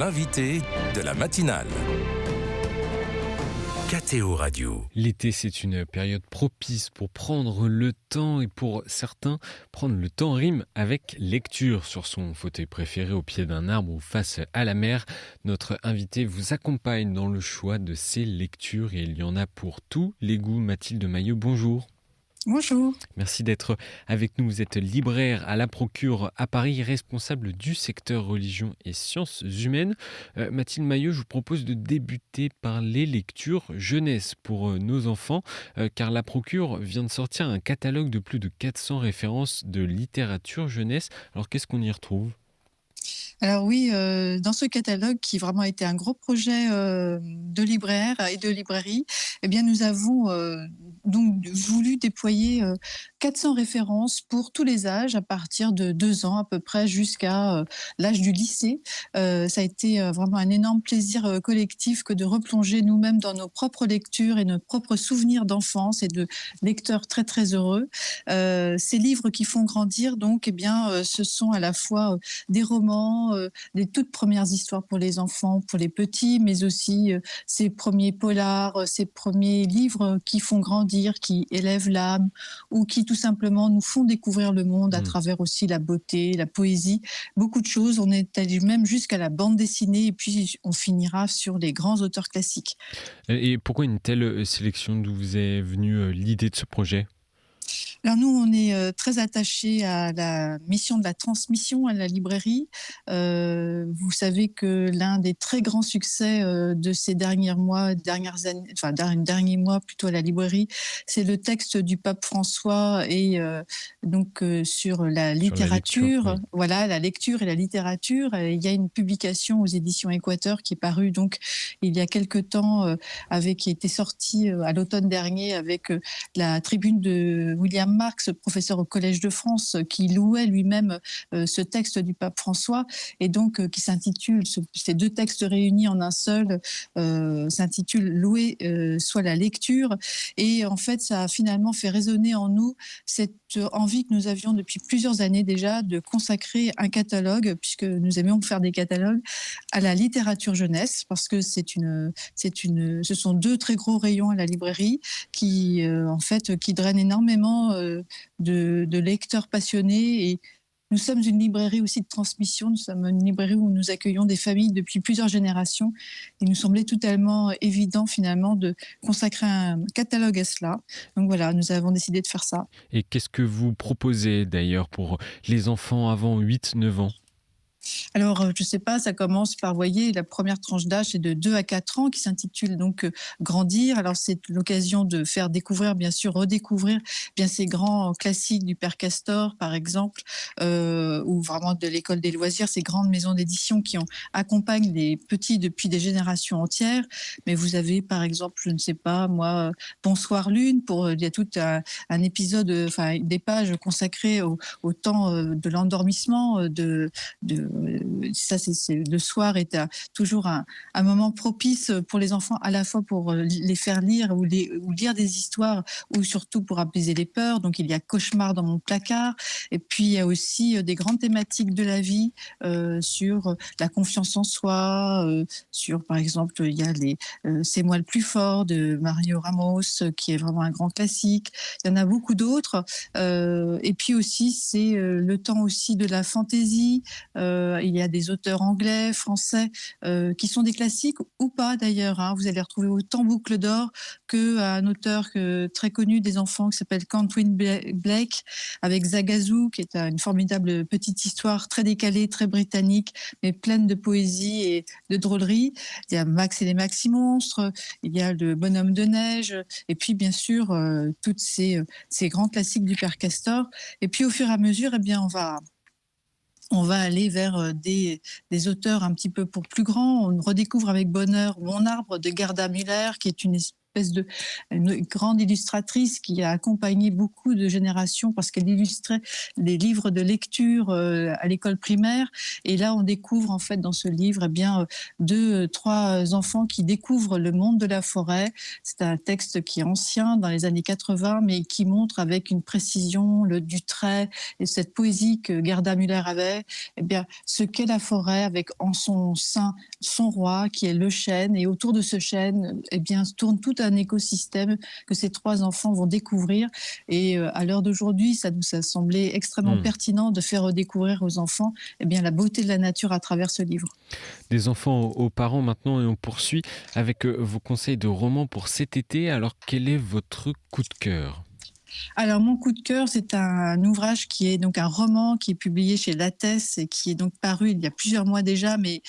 l'invité de la matinale. KTO Radio. L'été, c'est une période propice pour prendre le temps et pour certains, prendre le temps rime avec lecture sur son fauteuil préféré au pied d'un arbre ou face à la mer. Notre invité vous accompagne dans le choix de ses lectures et il y en a pour tous les goûts. Mathilde Maillot, bonjour. Bonjour. Merci d'être avec nous. Vous êtes libraire à la Procure à Paris, responsable du secteur religion et sciences humaines. Mathilde Maillot, je vous propose de débuter par les lectures jeunesse pour nos enfants, car la Procure vient de sortir un catalogue de plus de 400 références de littérature jeunesse. Alors qu'est-ce qu'on y retrouve ? Alors oui, dans ce catalogue qui vraiment a été un gros projet de libraire et de librairie, eh bien nous avons donc voulu déployer 400 références pour tous les âges, à partir de 2 ans à peu près jusqu'à l'âge du lycée. Ça a été vraiment un énorme plaisir collectif que de replonger nous-mêmes dans nos propres lectures et nos propres souvenirs d'enfance et de lecteurs très très heureux. Ces livres qui font grandir, donc, eh bien, ce sont à la fois des romans, des toutes premières histoires pour les enfants, pour les petits, mais aussi ces premiers polars, ces premiers livres qui font grandir, qui élèvent l'âme ou qui tout simplement nous font découvrir le monde à travers aussi la beauté, la poésie, beaucoup de choses. On est allé même jusqu'à la bande dessinée et puis on finira sur les grands auteurs classiques. Et pourquoi une telle sélection ? D'où vous est venue l'idée de ce projet ? Alors nous, on est très attachés à la mission de la transmission à la librairie. Vous savez que l'un des très grands succès de ces derniers mois plutôt à la librairie, c'est le texte du pape François et donc sur la littérature. La lecture, oui. Voilà, la lecture et la littérature. Il y a une publication aux éditions Équateur qui est parue donc il y a quelque temps, qui a été sortie à l'automne dernier avec la tribune de William Marx, professeur au Collège de France, qui louait lui-même ce texte du pape François, et donc qui s'intitule, ces deux textes réunis en un seul, s'intitule « Louer soit la lecture ». Et en fait, ça a finalement fait résonner en nous cette envie que nous avions depuis plusieurs années déjà de consacrer un catalogue, puisque nous aimions faire des catalogues, à la littérature jeunesse, parce que ce sont 2 très gros rayons à la librairie qui drainent énormément de lecteurs passionnés. Et nous sommes une librairie aussi de transmission. Nous sommes une librairie où nous accueillons des familles depuis plusieurs générations. Il nous semblait totalement évident finalement de consacrer un catalogue à cela. Donc voilà, nous avons décidé de faire ça. Et qu'est-ce que vous proposez d'ailleurs pour les enfants avant 8-9 ans ? Alors, je ne sais pas, ça commence par, voyez, la première tranche d'âge, c'est de 2 à 4 ans, qui s'intitule donc Grandir. Alors, c'est l'occasion de faire découvrir, bien sûr, redécouvrir bien ces grands classiques du Père Castor, par exemple, ou vraiment de l'École des loisirs, ces grandes maisons d'édition qui accompagnent les petits depuis des générations entières. Mais vous avez, par exemple, je ne sais pas, moi, Bonsoir Lune, il y a tout un épisode, des pages consacrées au temps de l'endormissement, ça, le soir est toujours un moment propice pour les enfants, à la fois pour les faire lire ou lire des histoires, ou surtout pour apaiser les peurs. Donc il y a Cauchemar dans mon placard, et puis il y a aussi des grandes thématiques de la vie sur la confiance en soi, sur, par exemple, il y a C'est moi le plus fort de Mario Ramos, qui est vraiment un grand classique. Il y en a beaucoup d'autres, et puis aussi c'est le temps aussi de la fantaisie. Il y a des auteurs anglais, français, qui sont des classiques ou pas d'ailleurs. Vous allez retrouver autant Boucle d'or qu'un auteur très connu des enfants qui s'appelle Cantwin Blake, avec Zagazou, qui est une formidable petite histoire très décalée, très britannique, mais pleine de poésie et de drôlerie. Il y a Max et les Maxi-Monstres, il y a le Bonhomme de neige, et puis bien sûr toutes ces grands classiques du Père Castor. Et puis au fur et à mesure, eh bien, on va aller vers des auteurs un petit peu pour plus grands. On redécouvre avec bonheur Mon arbre de Gerda Müller, qui est une espèce de une grande illustratrice qui a accompagné beaucoup de générations parce qu'elle illustrait des livres de lecture à l'école primaire. Et là, on découvre en fait dans ce livre, eh bien, deux, trois enfants qui découvrent le monde de la forêt. C'est un texte qui est ancien, dans les années 80, mais qui montre avec une précision du trait et cette poésie que Gerda Müller avait, eh bien, ce qu'est la forêt avec en son sein son roi qui est le chêne, et autour de ce chêne, eh bien, tourne tout un écosystème que ces trois enfants vont découvrir. Et à l'heure d'aujourd'hui, ça nous a semblé extrêmement pertinent de faire redécouvrir aux enfants, eh bien, la beauté de la nature à travers ce livre. Des enfants aux parents maintenant, et on poursuit avec vos conseils de romans pour cet été. Alors, quel est votre coup de cœur ? Alors, mon coup de cœur, c'est un ouvrage qui est donc un roman qui est publié chez Lattès et qui est donc paru il y a plusieurs mois déjà, mais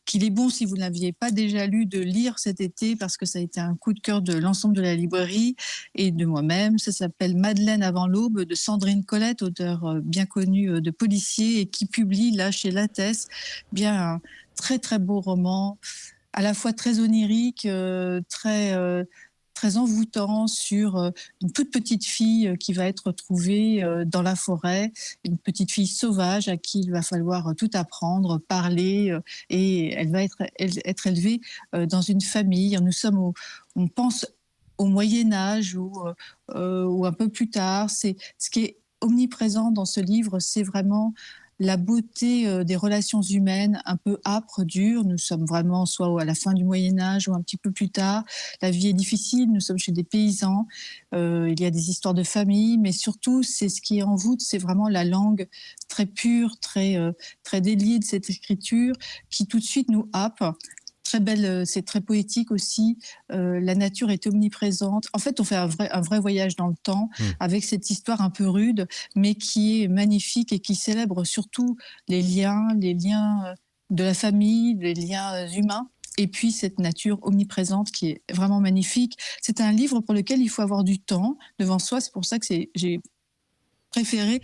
qu'il est bon, si vous ne l'aviez pas déjà lu, de lire cet été parce que ça a été un coup de cœur de l'ensemble de la librairie et de moi-même. Ça s'appelle Madeleine avant l'aube de Sandrine Colette, auteure bien connue de policier et qui publie là chez Lattès bien un très très beau roman, à la fois très onirique, très envoûtant sur une toute petite fille qui va être retrouvée dans la forêt, une petite fille sauvage à qui il va falloir tout apprendre, parler, et elle va être élevée dans une famille. On pense au Moyen-Âge ou un peu plus tard. C'est ce qui est omniprésent dans ce livre, c'est vraiment la beauté des relations humaines un peu âpres, dures. Nous sommes vraiment soit à la fin du Moyen-Âge ou un petit peu plus tard. La vie est difficile, nous sommes chez des paysans, il y a des histoires de famille, mais surtout, c'est ce qui envoûte, c'est vraiment la langue très pure, très déliée de cette écriture qui tout de suite nous happe. Très belle, c'est très poétique aussi. La nature est omniprésente. En fait, on fait un vrai voyage dans le temps avec cette histoire un peu rude, mais qui est magnifique et qui célèbre surtout les liens de la famille, les liens humains. Et puis cette nature omniprésente qui est vraiment magnifique. C'est un livre pour lequel il faut avoir du temps devant soi. C'est pour ça que j'ai préféré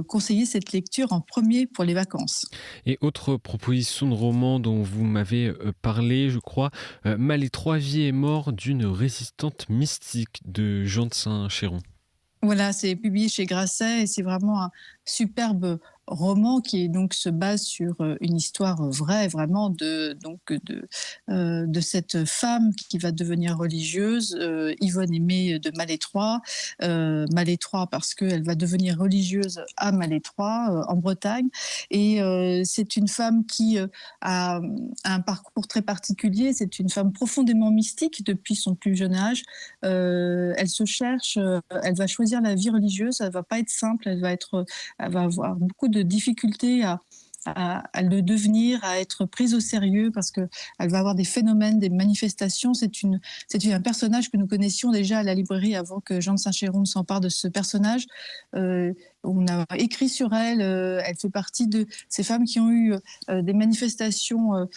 conseiller cette lecture en premier pour les vacances. Et autre proposition de roman dont vous m'avez parlé, je crois, Malétroit, vie et mort d'une résistante mystique de Jean de Saint-Chéron. Voilà, c'est publié chez Grasset et c'est vraiment un superbe roman qui donc se base sur une histoire vraie, vraiment de cette femme qui va devenir religieuse, Yvonne Aimée de Malétroit. Malétroit parce qu'elle va devenir religieuse à Malétroit, en Bretagne. Et c'est une femme qui a un parcours très particulier. C'est une femme profondément mystique depuis son plus jeune âge. Elle se cherche, elle va choisir la vie religieuse. Elle va pas être simple, elle va avoir beaucoup de difficultés à le devenir, à être prise au sérieux parce qu'elle va avoir des phénomènes, des manifestations. C'est un personnage que nous connaissions déjà à la librairie avant que Jean de Saint-Chéron ne s'empare de ce personnage. On a écrit sur elle, elle fait partie de ces femmes qui ont eu des manifestations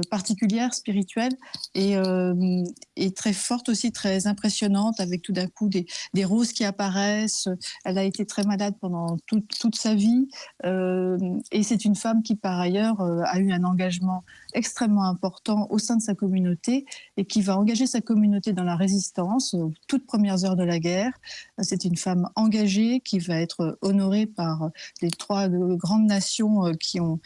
particulières, spirituelles, et très fortes aussi, très impressionnantes, avec tout d'un coup des roses qui apparaissent. Elle a été très malade pendant toute sa vie, et c'est une femme qui, par ailleurs, a eu un engagement extrêmement important au sein de sa communauté et qui va engager sa communauté dans la résistance aux toutes premières heures de la guerre. C'est une femme engagée qui va être honorée par les trois grandes nations qui ont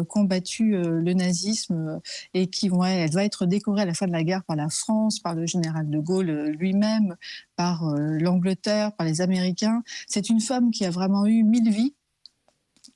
combattu le nazisme et elle va être décorée à la fin de la guerre par la France, par le général de Gaulle lui-même, par l'Angleterre, par les Américains. C'est une femme qui a vraiment eu 1000 vies,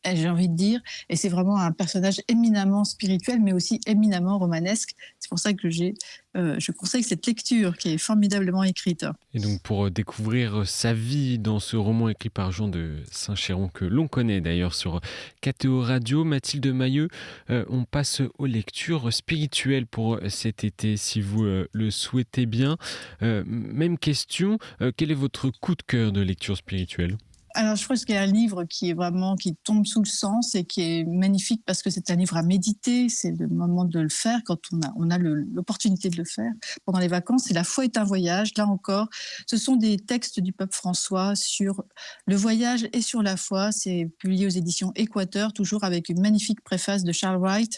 j'ai envie de dire, et c'est vraiment un personnage éminemment spirituel, mais aussi éminemment romanesque. C'est pour ça que je conseille cette lecture qui est formidablement écrite. Et donc pour découvrir sa vie dans ce roman écrit par Jean de Saint-Chéron, que l'on connaît d'ailleurs sur KTO Radio, Mathilde Mailleux, on passe aux lectures spirituelles pour cet été, si vous le souhaitez bien. Même question, quel est votre coup de cœur de lecture spirituelle ? Alors, je pense qu'il y a un livre qui est vraiment qui tombe sous le sens et qui est magnifique parce que c'est un livre à méditer. C'est le moment de le faire quand on a l'opportunité de le faire pendant les vacances. C'est La foi est un voyage. Là encore, ce sont des textes du pape François sur le voyage et sur la foi. C'est publié aux éditions Équateur, toujours avec une magnifique préface de Charles Wright,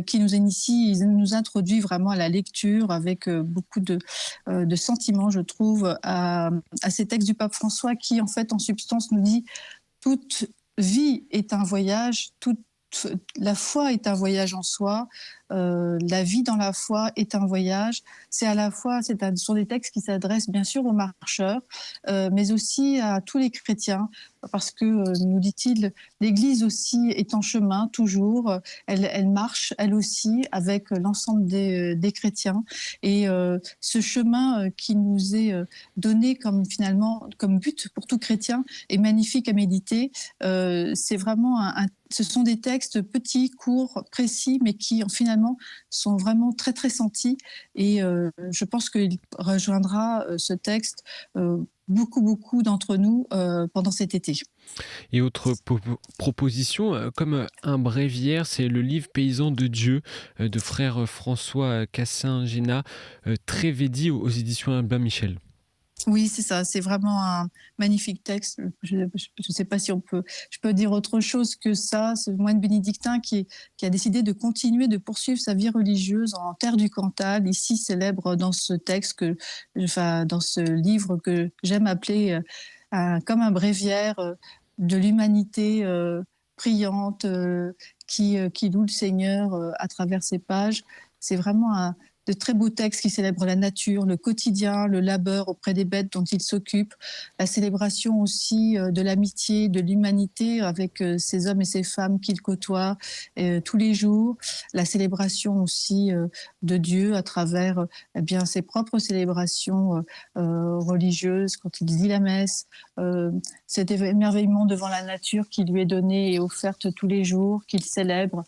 qui nous initie, il nous introduit vraiment à la lecture avec beaucoup de sentiments, je trouve, à ces textes du pape François qui, en fait, en substance, nous dit toute vie est un voyage, toute la foi est un voyage en soi, la vie dans la foi est un voyage. C'est à la fois, ce sont des textes qui s'adressent bien sûr aux marcheurs, mais aussi à tous les chrétiens, parce que, nous dit-il, l'Église aussi est en chemin toujours, elle marche elle aussi avec l'ensemble des chrétiens. Et ce chemin qui nous est donné comme finalement comme but pour tout chrétien est magnifique à méditer. C'est vraiment ce sont des textes petits, courts, précis, mais qui finalement sont vraiment très très sentis. Et je pense qu'il rejoindra ce texte beaucoup d'entre nous pendant cet été. Et autre proposition, comme un bréviaire, c'est le livre Paysans de Dieu de frère François Cassin-Géna, Trévédy aux éditions Albin Michel. Oui, c'est ça. C'est vraiment un magnifique texte. Je ne sais pas si je peux dire autre chose que ça. Ce moine bénédictin qui a décidé de continuer, de poursuivre sa vie religieuse en terre du Cantal, ici célèbre dans ce texte dans ce livre que j'aime appeler comme un bréviaire de l'humanité priante qui loue le Seigneur à travers ses pages. C'est vraiment de très beaux textes qui célèbrent la nature, le quotidien, le labeur auprès des bêtes dont il s'occupe, la célébration aussi de l'amitié, de l'humanité avec ces hommes et ces femmes qu'il côtoie tous les jours, la célébration aussi de Dieu à travers ses propres célébrations religieuses, quand il dit la messe, cet émerveillement devant la nature qui lui est donnée et offerte tous les jours, qu'il célèbre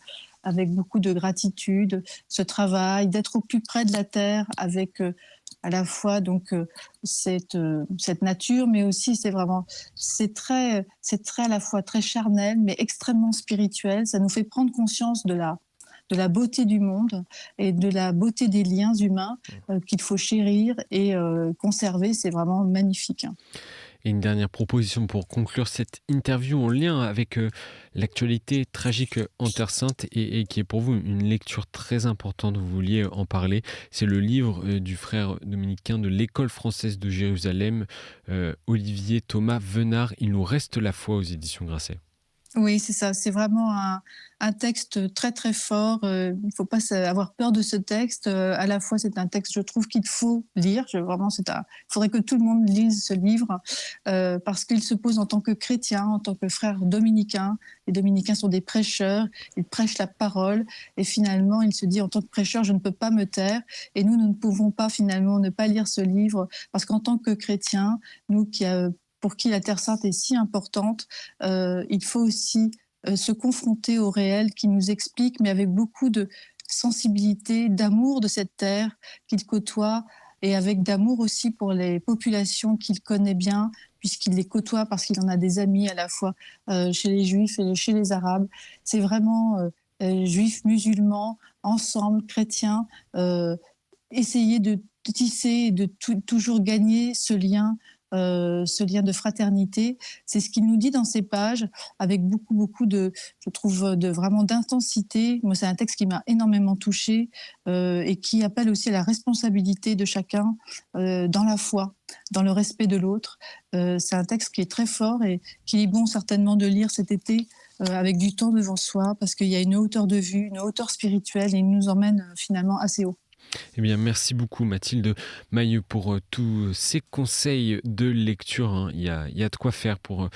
avec beaucoup de gratitude, ce travail, d'être au plus près de la terre avec à la fois donc cette nature, mais aussi c'est très à la fois très charnel, mais extrêmement spirituel. Ça nous fait prendre conscience de la beauté du monde et de la beauté des liens humains qu'il faut chérir et conserver. C'est vraiment magnifique. Et une dernière proposition pour conclure cette interview en lien avec l'actualité tragique en Terre Sainte et qui est pour vous une lecture très importante, vous vouliez en parler. C'est le livre du frère dominicain de l'École française de Jérusalem, Olivier Thomas Venard, Il nous reste la foi aux éditions Grasset. Oui, c'est ça. C'est vraiment un texte très, très fort. Il ne faut pas avoir peur de ce texte. À la fois, c'est un texte, je trouve, qu'il faut lire. Il faudrait que tout le monde lise ce livre parce qu'il se pose en tant que chrétien, en tant que frère dominicain. Les dominicains sont des prêcheurs. Ils prêchent la parole. Et finalement, il se dit, en tant que prêcheur, je ne peux pas me taire. Et nous ne pouvons pas, finalement, ne pas lire ce livre parce qu'en tant que chrétiens, nous pour qui la Terre Sainte est si importante, il faut aussi se confronter au réel qui nous explique, mais avec beaucoup de sensibilité, d'amour de cette terre qu'il côtoie, et avec d'amour aussi pour les populations qu'il connaît bien, puisqu'il les côtoie parce qu'il en a des amis à la fois chez les Juifs et chez les Arabes. C'est vraiment Juifs, musulmans, ensemble, chrétiens, essayer de tisser et de toujours gagner ce lien de fraternité. C'est ce qu'il nous dit dans ces pages, avec beaucoup je trouve, vraiment d'intensité. Moi, c'est un texte qui m'a énormément touchée et qui appelle aussi à la responsabilité de chacun dans la foi, dans le respect de l'autre. C'est un texte qui est très fort et qu'il est bon certainement de lire cet été avec du temps devant soi, parce qu'il y a une hauteur de vue, une hauteur spirituelle, et il nous emmène finalement assez haut. Eh bien, merci beaucoup Mathilde Mailleux pour tous ces conseils de lecture. Hein. Il y a de quoi faire pour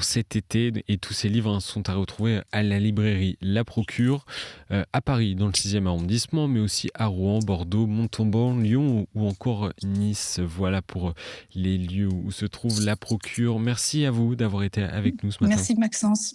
cet été, et tous ces livres sont à retrouver à la librairie La Procure, à Paris dans le 6e arrondissement, mais aussi à Rouen, Bordeaux, Montauban, Lyon ou encore Nice. Voilà pour les lieux où se trouve La Procure. Merci à vous d'avoir été avec nous ce matin. Merci Maxence.